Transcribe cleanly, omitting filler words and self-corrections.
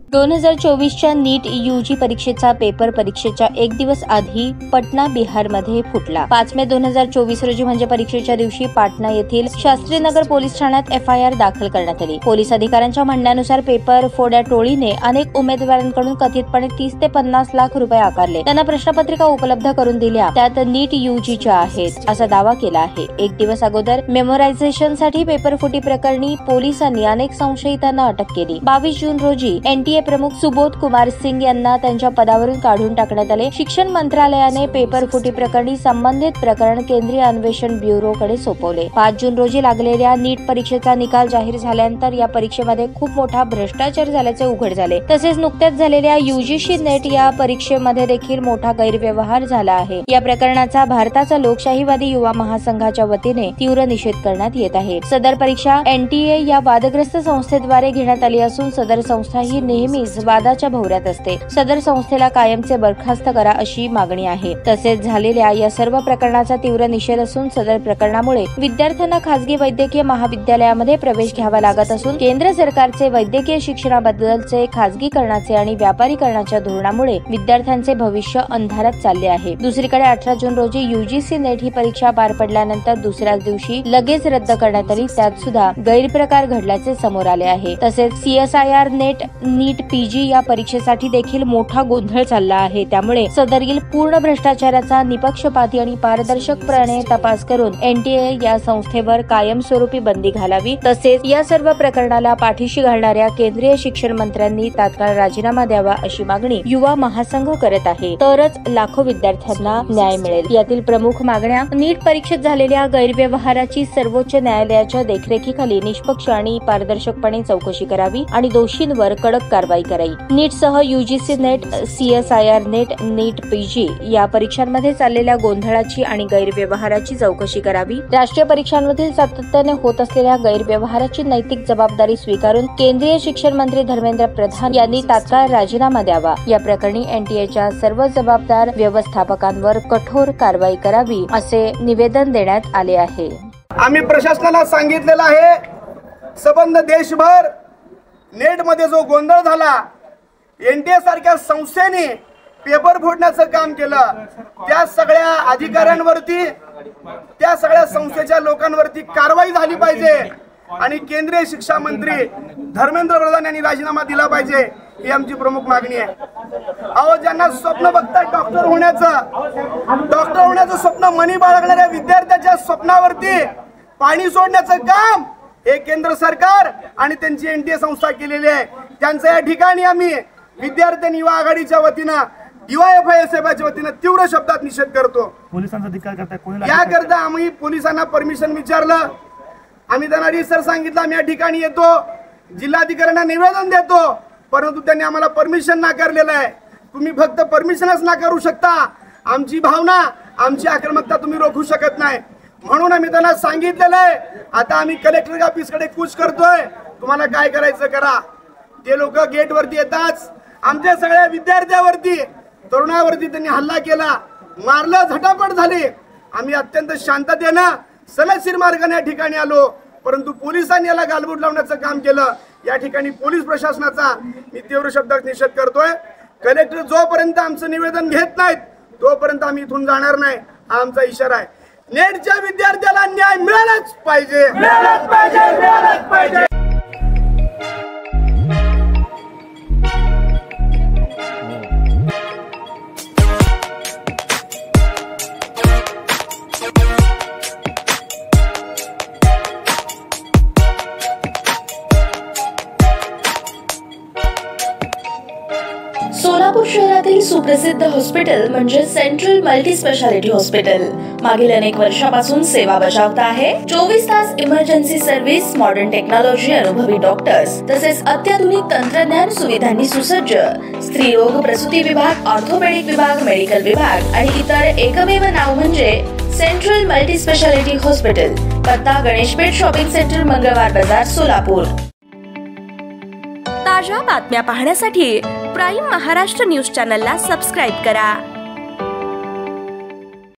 2024च्या नीट UG परीक्षेचा paper परीक्षेच्या एक दिवस आधी पटना बिहारमध्ये फुटला। 5 मे 2024 रोजी म्हणजे परीक्षेच्या दिवशी पाटणा येथील शास्त्रीनगर पोलीस ठाण्यात एफआयआर दाखल करण्यात आली। पोलीस अधिकाऱ्यांच्या म्हणण्यानुसार पेपर फोड्या टोळीने अनेक उमेदवारांकडून कथितपणे 30 ते 50 लाख रुपये आकारले, त्यांना प्रश्नपत्रिका उपलब्ध करून दिल्या, त्यात नीट यूजीच्या आहेत असा दावा केला आहे। एक दिवस अगोदर मेमोरायझेशनसाठी पेपर फुटी प्रकरणी पोलिसांनी अनेक संशयितांना अटक केली। 22 जून रोजी एनटीए प्रमुख सुबोध कुमार सिंग यांना त्यांच्या पदावरून काढून टाकण्यात आले। शिक्षण मंत्रालयाने पेपर फुटी प्रकरणी संबंधित प्रकरण केंद्रीय अन्वेषण ब्युरोकडे सोपवले। 5 जून रोजी लागलेल्या नीट परीक्षेचा निकाल जाहीर झाल्यानंतर या परीक्षेमध्ये खूप मोठा भ्रष्टाचार झाल्याचे उघड झाले। तसेच नुकत्याच झालेल्या यूजीसी नेट या परीक्षेमध्ये देखील मोठा गैरव्यवहार झाला आहे। या प्रकरणाचा भारताचा लोकशाहीवादी युवा महासंघाच्या वतीने तीव्र निषेध करण्यात येत आहे। सदर परीक्षा एनटीए या वादग्रस्त संस्थेद्वारे घेण्यात आली असून सदर संस्था ही नेहमीच वादाच्या भोवऱ्यात असते। सदर संस्थेला कायमचे बरखास्त करा अशी मागणी आहे। तसेच झालेल्या या सर्व प्रकरणाचा तीव्र निषेध असून सदर प्रकरणामुळे विद्यार्थ्यांना खासगी वैद्यकीय महाविद्यालयामध्ये प्रवेश घ्यावा लागत असून केंद्र सरकारचे वैद्यकीय शिक्षणाबद्दलचे खासगीकरणाचे आणि व्यापारीकरणाच्या धोरणामुळे विद्यार्थ्यांचे भविष्य अंधारात चालले आहे। दुसरीकडे 18 जून रोजी यूजीसी नेट ही परीक्षा पार पडल्यानंतर दुसऱ्याच दिवशी लगेच रद्द करण्यात आली, त्यात सुद्धा गैरप्रकार घडल्याचे समोर आले आहे। तसेच सीएसआयआर नेट नीट पीजी या परीक्षेसाठी देखील मोठा गोंधळ चालला आहे। त्यामुळे सदरील पूर्ण भ्रष्टाचाराचा निपक्षपाती आणि पारदर्शकपणे तपास करून एनटीए या संस्थेवर कायमस्वरूपी बंदी घालावी। तसेच या सर्व प्रकरणाला पाठीशी घालणाऱ्या केंद्रीय शिक्षण मंत्र्यांनी तात्काळ राजीनामा द्यावा अशी मागणी युवा महासंघ करत आहे, तरच लाखो विद्यार्थ्यांना न्याय मिळेल। यातील प्रमुख मागण्या: नीट परीक्षेत झालेल्या गैरव्यवहाराची सर्वोच्च न्यायालयाच्या देखरेखीखाली निष्पक्ष आणि पारदर्शकपणे चौकशी करावी आणि दोषींवर कडक कारवाई करावी। नीट सह यूजीसी नेट, सीएसआयआर नेट, नीट पीजी या परीक्षांमध्ये चाललेल्या गोंधळाची आणि गैरव्यवहाराची चौकशी करावी। राष्ट्रीय परीक्षांमधील सातत्याने होत असलेल्या गैरव्यवहाराची नैतिक जबाबदारी स्वीकारून केंद्रीय शिक्षण मंत्री धर्मेंद्र प्रधान यांनी तात्काळ राजीनामा द्यावा। या प्रकरणी एनटीएच्या सर्व जबाबदार व्यवस्थापकांवर कठोर कारवाई करावी असे निवेदन देण्यात आले आहे। आम्ही प्रशासनाला सांगितलेलं आहे, संबंध देशभर नेट मध्ये जो गोंधळ झाला, एनटीए सारख्या संस्थेने पेपर फोडण्याचं काम केलं, त्या सगळ्या अधिकाऱ्यांवरती, त्या सगळ्या संस्थेच्या लोकांवरती कारवाई झाली पाहिजे आणि केंद्रीय शिक्षा मंत्री धर्मेंद्र प्रधान यांनी राजीनामा दिला पाहिजे, ही आमची प्रमुख मागणी आहे। अहो, ज्यांना स्वप्न बघतात डॉक्टर होण्याचं स्वप्न मनी बाळगणाऱ्या विद्यार्थ्याच्या स्वप्नावरती पाणी सोडण्याचं काम हे केंद्र सरकार आणि त्यांची एनटीए संस्था केलेली आहे। त्यांचा या ठिकाणी आम्ही विद्यार्थी युवा आघाडीच्या वतीनं DYFI-च्या वतीनं तीव्र शब्दात निषेध करतो। पोलिसांचा अधिकार करताय, याकरता आम्ही पोलिसांना परमिशन विचारलं, आम्ही त्यांना रिसर सांगितलं, आम्ही या ठिकाणी येतो, जिल्हाधिकाऱ्यांना निवेदन देतो, परंतु त्यांनी आम्हाला परमिशन नाकारलेलं आहे। तुम्ही फक्त परमिशनच नाकारू शकता, आमची भावना, आमची आक्रमकता तुम्ही रोखू शकत नाही। म्हणून आम्ही त्यांना सांगितलेलं आहे, आता आम्ही कलेक्टर ऑफिसकडे कूच करतोय, तुम्हाला काय करायचं करा। ते लोक गेट वरती येताच आमच्या सगळ्या विद्यार्थ्यावरती, तरुणावरती त्यांनी हल्ला केला, मारलं, झटापट झाली। आम्ही अत्यंत शांततेनं सलगशीर मार्गाने या ठिकाणी आलो, परंतु पोलिसांनी याला गालबोट लावण्याचं काम केलं। या ठिकाणी पोलीस प्रशासनाचा मी तीव्र शब्दात निषेध करतोय। कलेक्टर जोपर्यंत आमचं निवेदन घेत नाहीत तोपर्यंत आम्ही इथून जाणार नाही, हा आमचा इशारा आहे। नेटच्या विद्यार्थ्याला न्याय मिळालाच पाहिजे, मिळालाच पाहिजे, मिळालाच पाहिजे। सोलापूर शहरातील सुप्रसिद्ध हॉस्पिटल म्हणजे सेंट्रल मल्टी स्पेशालिटी हॉस्पिटल मागील अनेक वर्षापासून सेवा बजावत आहे। 24 तास इमर्जन्सी सर्व्हिस, मॉडर्न टेक्नॉलॉजी, अनुभवी डॉक्टर्स तसेच अत्याधुनिक तंत्रज्ञान सुविधांनी सुसज्ज स्त्रीरोग प्रसूती विभाग, ऑर्थोपेडिक विभाग, मेडिकल विभाग आणि इतर एकमेव नाव म्हणजे सेंट्रल मल्टी स्पेशालिटी हॉस्पिटल। पत्ता: गणेशपेठ शॉपिंग सेंटर, मंगळवार बाजार, सोलापूर। ताज्या बातम्या पाहण्यासाठी प्राईम महाराष्ट्र न्यूज चॅनलला सबस्क्राईब करा।